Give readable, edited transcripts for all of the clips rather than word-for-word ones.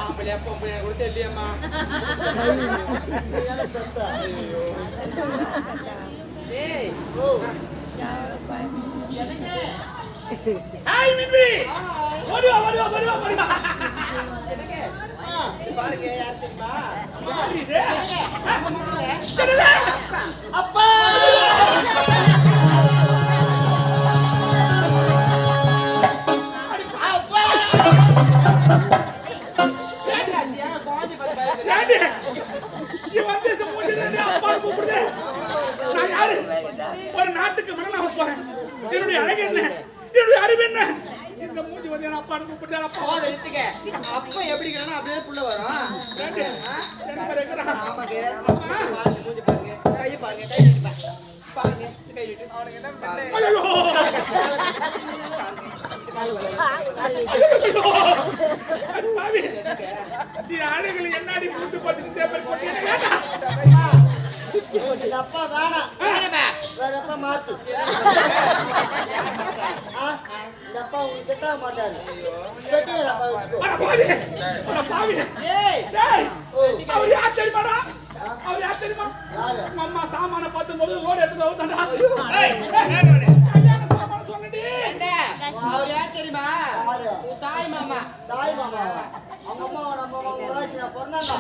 ஆம்பளையா பொம்பளையா கூட தெரியலையம்மா. ஏய் ஹாய் மின்வி வருவா வருவா வருவா வருவா. என்னங்க பாருங்க யார் தெரியுமா? அப்பா ஒரு நாட்டுக்கு மன்னனாக போறேன். என்னுடைய அழகு என்ன, என்னுடைய அறிவு என்ன? இந்த மூஞ்சி வந்து என் அப்பா கூப்பிட்டாரு. அப்பா எடுத்துக்க. அப்ப எப்படி இருக்கணும் அப்படியே புள்ள வரும். ஆமாங்க. பாருங்க மூஞ்சி பாருங்க, கையை பாருங்க, கை நீட்டு பாருங்க, கை நீட்டு. அவனுக்கு என்ன அழகுல என்னாடி கூட்டு போட்டு தேப்பல் போட்டு அப்பா வேணாம், வேற அப்பா மாத்து. அப்பா உங்களுக்கு செட் ஆக மாட்டாரு. அப்பா வச்சுக்கோ. அம்மா சாமான பார்த்தும் போது லோடு எடுத்து அவர் யார் தெரியுமா? தாய் மாமா. தாய் மாமா அவங்க அம்மா நம்ம பிறந்தாங்க.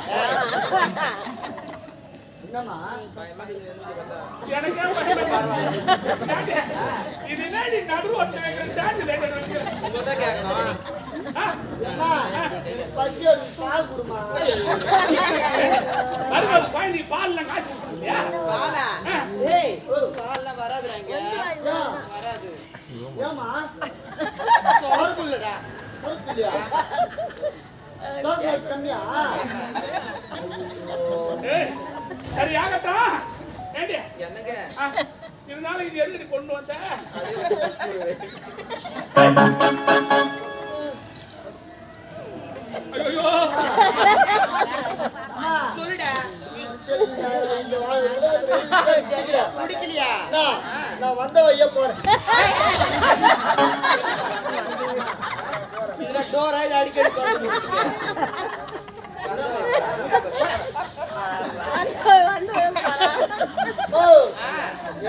என்னம்மா பசி பால் குடுமா? பால்லாம் வராதுறாங்க. வராது. ஏமா பொறுப்புள்ளடா. கம்மியா? சரியாகத்தான் என்னங்க இருந்தாலும் இது எழுதி கொண்டு வந்த ஐயோ சொல்லுடா. குடிக்கலையா? நான் வந்த வைய போறேன். இதுல டோரா அடிக்கடி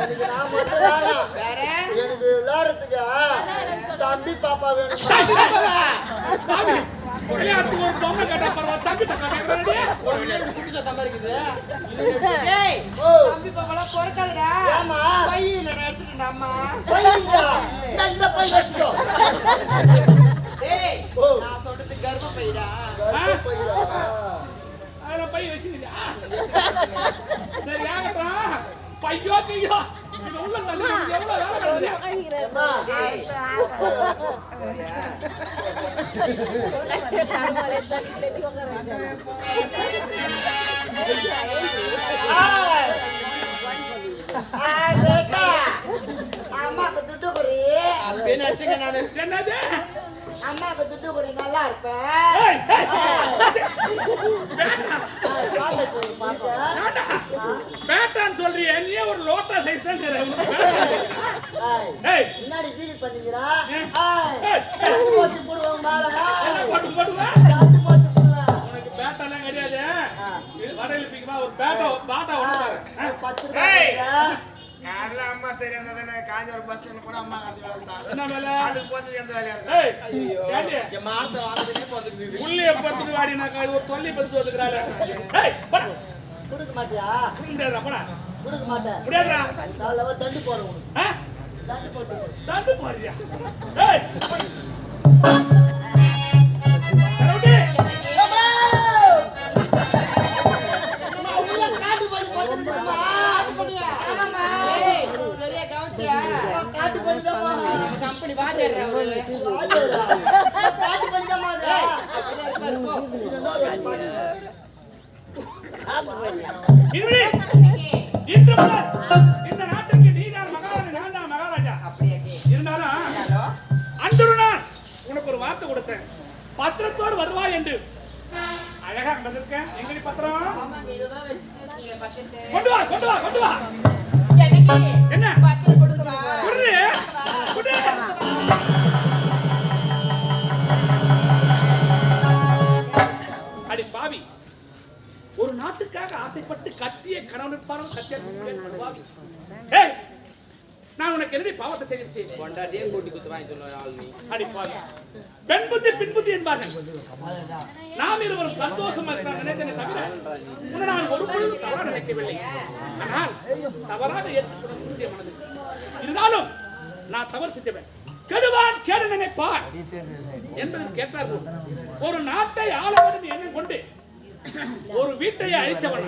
எனக்கு நான் மட்டும் வேணாம். எனக்கு விளையாடுறதுக்கு தம்பி பாப்பா வேணும். தம்பி பாப்பாலாம் பொறுக்காதடா. பையில எடுத்துட்டேன் அம்மா. இந்த பை வச்சுக்கோ. நான் சொல்றது கர்ப்ப பைடா. பை வச்சுக்கிட்டா சரி ஆகட்டும். பையோ கையோ இது உள்ள தள்ளி எவ்வளவு வேலை அம்மாக்கு துட்டு கொடு. என்னது? அம்மாக்கு துட்டு கொடு, நல்லா இருப்பேன். பேட்டான்னு சொல்றிய நீ ஒரு லோட்டா சைஸ் முன்னாடி ஃபீல் பண்ணீங்களா? போட்டு போடுவாங்க போட்டு போடுவா போட்டு போடுவேன். உனக்கு பேட்டெல்லாம் கிடையாது. வடையில் பீக்கமா ஒரு பேட்டா பாட்டா ஒண்ணு 10 ரூபாய். அம்மா சரி அந்த காஞ்சி ஒரு பஸ் ஸ்டாண்ட் கூட அம்மா அந்த வேலை தான். என்ன வேலை? அதுக்கு போறது எந்த வேலையா இருக்கு? ஐயோ என் மானத்தை வாங்குறதுனே போந்துக்குது. உள்ளே படுத்து வாடி நான் ஒரு தொல்லி படுத்து வந்துக்கறாளே. போடா. கொடுக்க மாட்டியா? முடியாதா? போடா. கொடுக்க மாட்டேன். முடியாதா? நாளவ தண்டு போறேன் உனக்கு. தண்டு போட்டு. தண்டு போறியா? கரவுடி. சரியா கவனிச்சியா? கம்பெனி வாஜர் காட்டு பண்ணிக்கமா? இன்று முதல் இந்த நாட்டுக்கு நீதான் மகாராணி, நான் தான் மகாராஜா. இருந்தாலும் அன்று நான் உனக்கு ஒரு வார்த்தை கொடுத்தேன். பத்திரத்தோடு வருவாய் என்று. அழகா வந்திருக்கேன். எங்கடி பத்திரம்? கொண்டு வா கொண்டு வா கொண்டு வா. என்ன பத்திரம் கொடுக்கவா? குடு குடு. ஒரு நாட்டுக்காக ஆசைப்பட்டு கத்திய கணவன் கத்திய நான் உனக்கு என்னடி பாவத்தை செய்திருக்கேன். கொண்டாடியே கூட்டி குத்து வாங்கி சொன்ன அடிப்பாங்க. பெண் புத்தி பின் புத்தி என்பார்கள். நாம் இருவரும் சந்தோஷமா இருக்கிறான் நினைத்தேனே தவிர உன்னை நான் ஒரு பொழுதும் தவறாக நினைக்கவில்லை. ஆனால் தவறாக ஏற்றுக்கொள்ள மனது இருந்தாலும் நான் தவறு செஞ்சவன். கெடுவான் கேடு நினைப்பான் என்பதில் கேட்டார்கள். ஒரு நாட்டை ஆள வேண்டும் எண்ணம் கொண்டு ஒரு வீட்டை அழித்தவன்,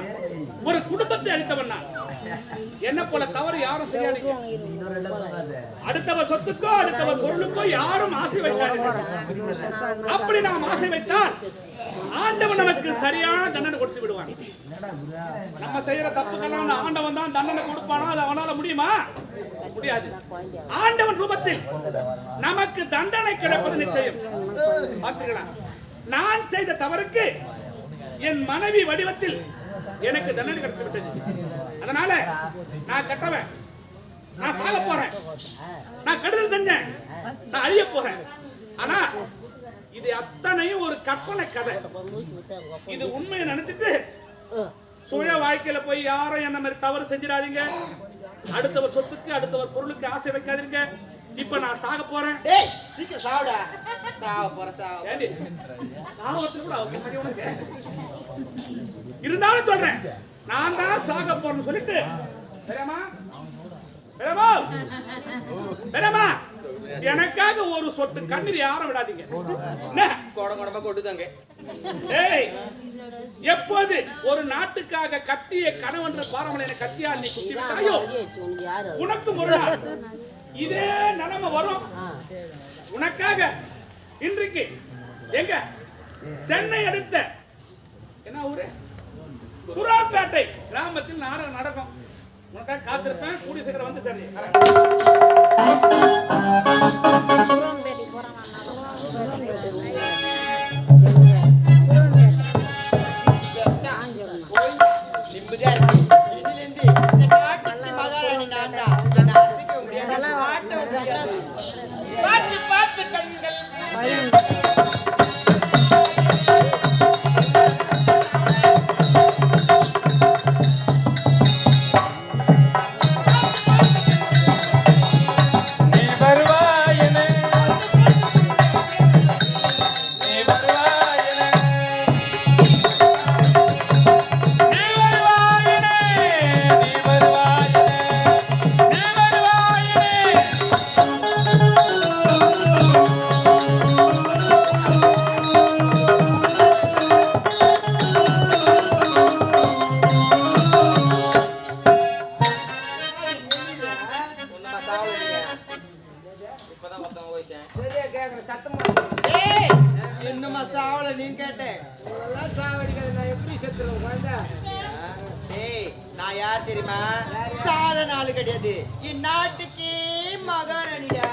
ஒரு குடும்பத்தை அழித்தவன். என்ன போல தவறு யாரும் செய்யாதீங்க. அடுத்தவர் சொத்துக்கோ அடுத்தவர் பொருளுக்கோ யாரும் ஆசை வைக்காதீங்க. அப்படி நாம் ஆசை வைத்தால் ஆண்டவன் நமக்கு சரியான தண்டனை கொடுத்து விடுவான். நம்ம செய்யற தப்புக்கெல்லாம் ஆண்டவன் தான் தண்டனை கொடுப்பானா? அது அவனால முடியுமா? முடியாது. ஆண்டவன் ரூபத்தில் நமக்கு தண்டனை கிடைப்பது நிச்சயம். பார்த்துக்கலாம். நான் செய்த தவறுக்கு என் மனைவி வடிவத்தில் எனக்கு தண்டனை கிடைத்து விட்டது. அதனால நான் கட்டவன், நான் சாக போறேன், நான் கெடுதல் செஞ்சேன், நான் அழிய போறேன். ஆனா இது அத்தனையும் ஒரு கற்பனை கதை. இது உண்மையை நினைச்சிட்டு சுய வாழ்க்கையில போய் யாரும் என்ன மாதிரி தவறு செஞ்சிடாதீங்க. அடுத்தவர் சொத்துக்கு அடுத்தவர் பொருளுக்கு ஆசை வைக்காதீங்க. இப்ப நான் சாக போறேன். சீக்கிரம் சாவுடா. சாவ போற சாவ. சாவத்துல கூட உனக்கு இருந்தாலும் சொல்றேன், நான் தான் சாக போறேன்னு சொல்லிட்டு எனக்காக ஒரு சொட்டு கண்ணீர் யாரும் விடாதீங்க. எப்போது ஒரு நாட்டுக்காக கத்திய கணவன் பாரம்பரிய கத்தியால் நீ குத்தி விட்டாயோ உனக்கு ஒரு நாள் இதே நிலைமை வரும். உனக்காக இன்றைக்கு எங்க சென்னை அடுத்த என்ன ஊரு குராப்பேட்டை கிராமத்தில் நாடகம் நடக்கும். உனக்காக காத்திருப்பேன். கூடிய சீக்கிரம் வந்து சரி. நிம்மதியா இருக்கு. இதுலேருந்து இந்த நாட்டுக்கு மகாராணி நான் தான். என்ன அசைக்க முடியாது, மாட்ட முடியாது. பார்த்து பார்த்து கண்கள் இன்னுமா சாவல நீ கேட்டேன். நான் யார் தெரியுமா? சாதாரண ஆளு கிடையாது. இந்நாட்டுக்கே மகாராணிடா.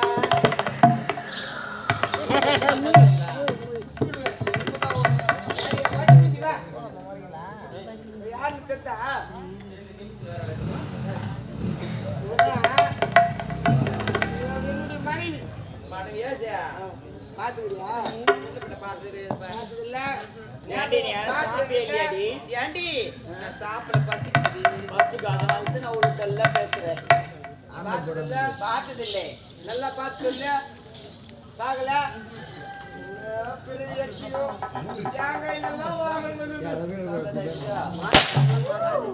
நல்லா பார்த்து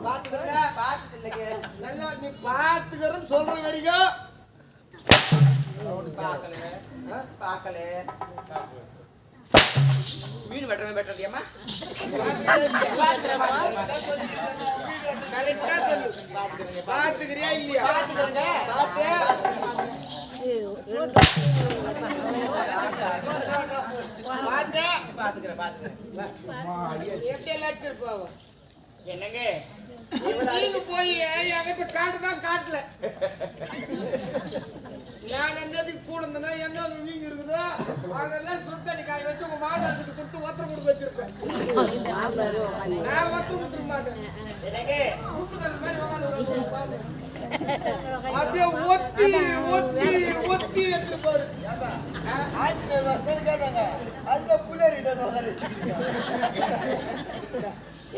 பாக்கல பாத்துக்கிறேன்னு சொல்ற வரைக்கும் பாக்கல மீன் வெட்டுறவே வெட்டுறியம்மா? பாத்துக்கிறியா இல்லையா? என்னங்க போய் என்கிட்ட காட்டுதான் காட்டல. நான் என்னதுக்கு கூட இருந்தேன்னா என்ன வீங்க இருக்குதோ அதெல்லாம் சுத்தண்ணி காய வச்சு உங்க மாநாட்டுக்கு கொடுத்து ஒத்தரம் கொடுத்து வச்சிருப்பேன். நான் ஒத்தரம் கொடுத்துட மாட்டேன். அப்படியே ஒத்தி ஒத்தி ஒத்தி எடுத்துப்பாரு. 1000 வருஷம் கேட்டாங்க. அதுல புள்ளேறிட்டு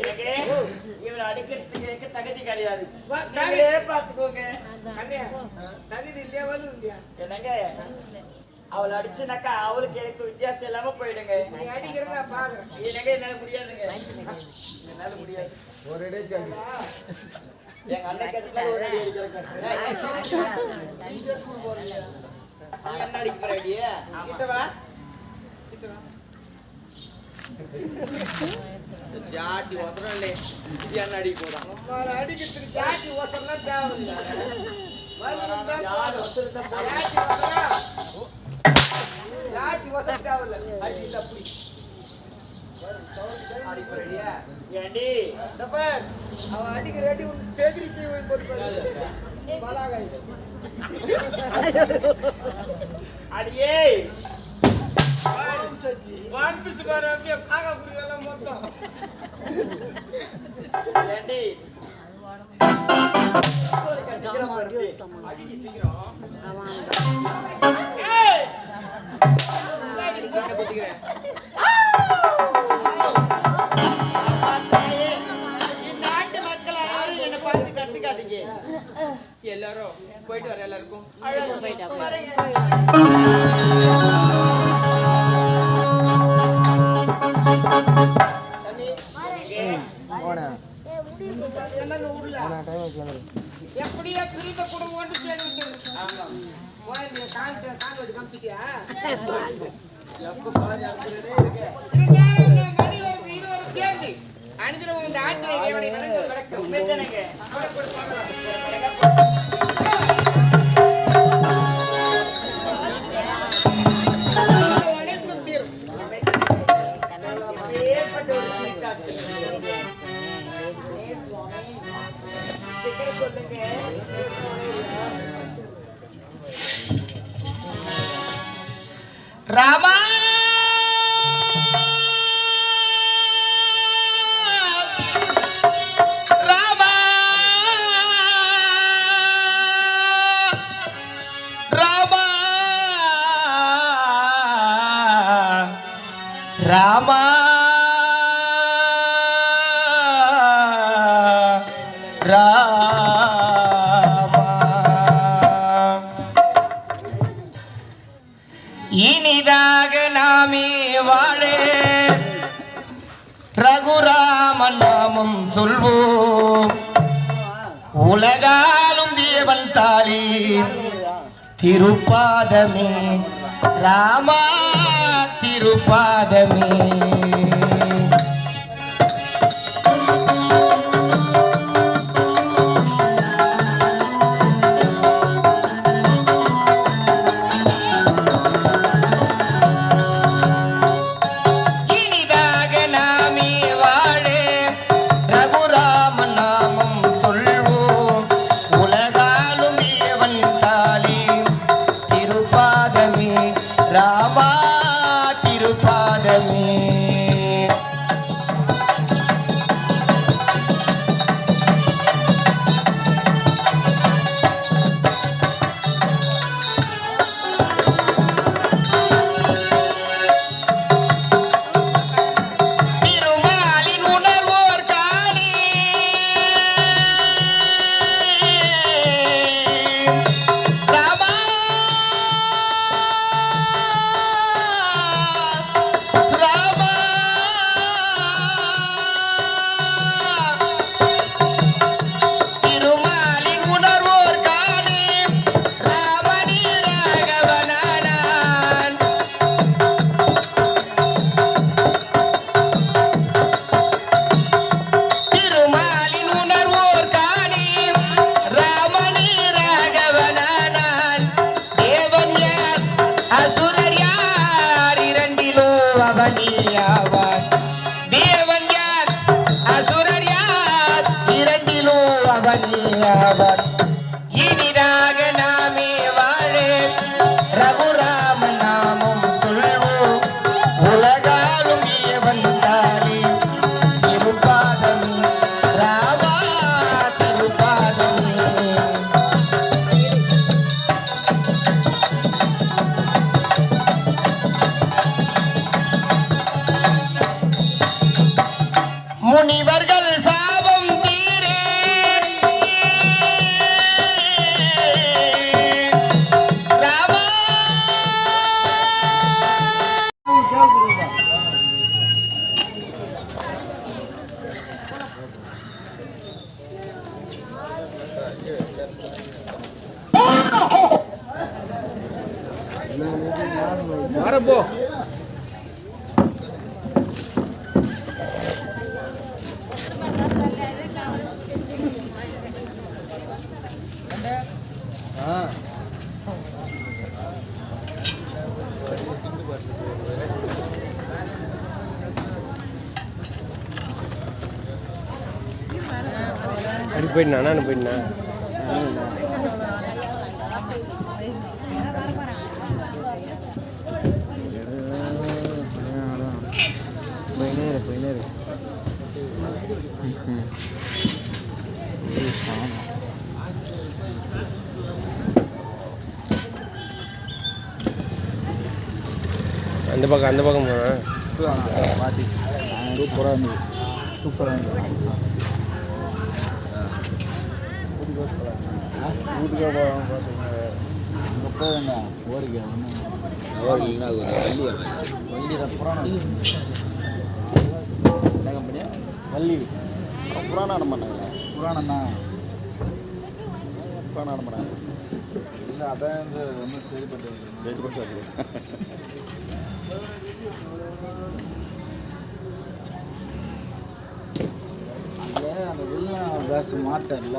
எனக்கு இவரை அடிக்கிறதுக்கு தகுதி கிடையாது. வா, நீங்களே பார்த்துக்கோங்க. அண்ணியா, தகுதி இல்லையா வலு இல்லையா? என்னங்க அவளை அடிச்சுனாக்கா அவளுக்கு எனக்கு வித்தியாசம் இல்லாம போயிடுங்க. நீ அடிக்கிறதா பாக்குறேன். எனக்கு என்னால முடியாதுங்க. என்னால முடியாது. ஒரு இடம் சரி. எங்க அண்ணன் கேட்டுல ஒரு அடி அடிக்கிறேன். நீ என்ன அடிக்க போற அடி? கிட்ட வா. ஜாட்டி ஒசரம் இல்லை. இது என்ன அடிக்க போறான்? நம்மள அடிக்கிறதுக்கு ஜாதி ஓசம்லாம் தேவையில்லை. வலு இருந்தா யார் ஒருத்தர் தான் ஜாதி ஓசம் தேவையில்லை. அடி இல்ல அப்படி. அடிக்க போற அடியா? ஏண்டி இந்த பார், அவன் அடிக்கிற அடி வந்து செதிரி தீ போய் போட்டு பலாகாய். அடியே வந்து சுகார அப்படியே காக்கா குருவியெல்லாம் மொத்தம். ஏண்டி அடிக்க சீக்கிரம். ஏய், என்ன குத்திக்கிறேன்? இந்த நாட்டு மக்கள் அனைவரும் என்னை பார்த்து கத்துக்காதீங்க. எல்லாரும் போயிட்டு வர எல்லாருக்கும் என்னங்க ஊர்ல எப்படியா பிரிந்த குடும்பம் ஒன்று சேர்ந்து கோயில காண்டு வச்சு காமிச்சிட்டியா? சேர்ந்து அனுதினம் இந்த ஆச்சரிய தேவனை நடந்து நடக்கும் உண்மைதானேங்க? அனைத்தும் தீரும். ஏற்பட்ட ஒரு தீக்காட்சி. சுவாமி சீக்கிரம் சொல்லுங்க. ராமா ராமா ராமா ராமா இனிதாக நாமே வாழ ரகுராமன் நாமம் சொல்வோம். உலகாலும் தேவன் தாளி திருப்பாதமே ராமா திருப்பாதமே. அவர் இனிதாக நாமே வாழ ரகுராம நாமம் சொல்வோம். உலகாலும் வந்தாலே திருப்பாதமே ராமா திருப்பாதமே. முனிவர்கள் சாபம் தீரே ராமா வரப்போ அப்படி போயிட்டா நான் போயிட்டேன் அந்த பக்கம் போனேன் சூப்பராக இருந்தது வீட்டுக்கே போகாமல் பார்த்தீங்க இங்கே போவேங்க ஓடிக்க வண்டி புராணம் என்ன கம்பெனியா வள்ளி புராணம் ஆட மாட்டாங்களா புராணம் தான் புராணம் ஆட மாட்டாங்க இல்லை அதான் வந்து ரொம்ப சரிப்பட்டு வச்சுருக்கேன் அந்த வில்லன் வேஷம் மாட்டேன்ல